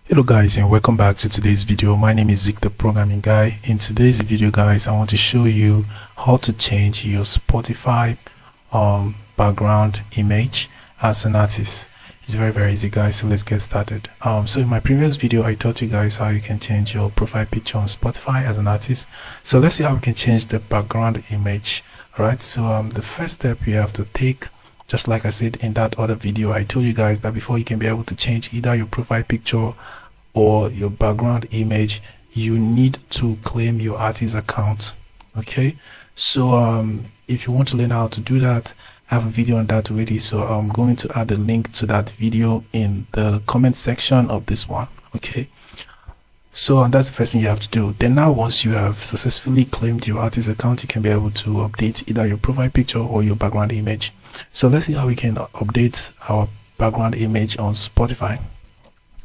Hello guys, and welcome back to today's video. My name is Zik, the programming guy. In today's video guys, I want to show you how to change your Spotify background image as an artist. It's very easy guys, so let's get started. So in my previous video I taught you guys how you can change your profile picture on Spotify as an artist. So let's see how we can change the background image. Alright, so the first step you have to take, just like I said in that other video, I told you guys that before you can be able to change either your profile picture or your background image, you need to claim your artist account. Okay, so if you want to learn how to do that, I have a video on that already, so I'm going to add a link to that video in the comment section of this one. Okay, so that's the first thing you have to do. Then now, once you have successfully claimed your artist account, you can be able to update either your profile picture or your background image. So let's see how we can update our background image on Spotify.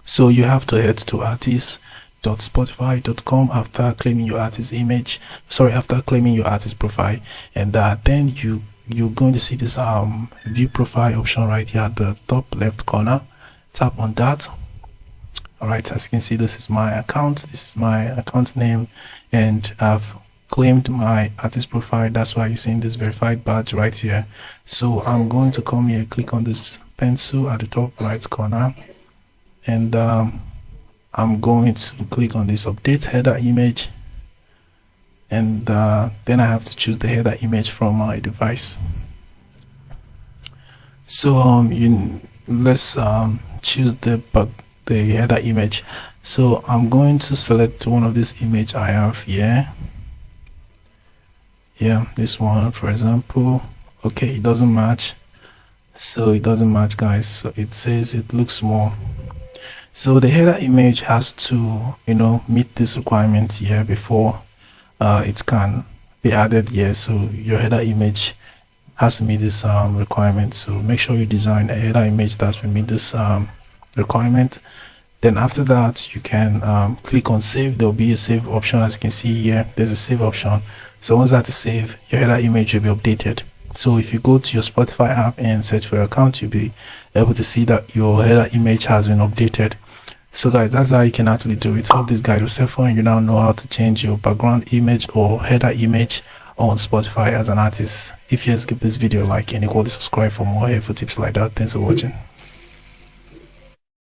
So you have to head to artist.spotify.com after claiming your artist image, after claiming your artist profile, and then you're going to see this view profile option right here at the top left corner. Tap on that. All right, as you can see, this is my account, this is my account name, and I've claimed my artist profile. That's why you're seeing this verified badge right here. So I'm going to come here, click on this pencil at the top right corner, and I'm going to click on this update header image, and then I have to choose the header image from my device. So let's choose the header image. So I'm going to select one of this image I have here. Yeah, this one for example. Okay, it doesn't match, so it doesn't match guys, so it says it looks small. So the header image has to meet this requirement here before it can be added here. So your header image has to meet this requirement, so make sure you design a header image that will meet this requirement. Then after that, you can click on save. There will be a save option. As you can see here, there's a save option. So once that is saved, your header image will be updated. So if you go to your Spotify app and search for your account, you'll be able to see that your header image has been updated. So guys, that's how you can actually do it. Hope this guide was helpful and you now know how to change your background image or header image on Spotify as an artist. If yes, give this video a like and equally subscribe for more helpful tips like that. Thanks for watching.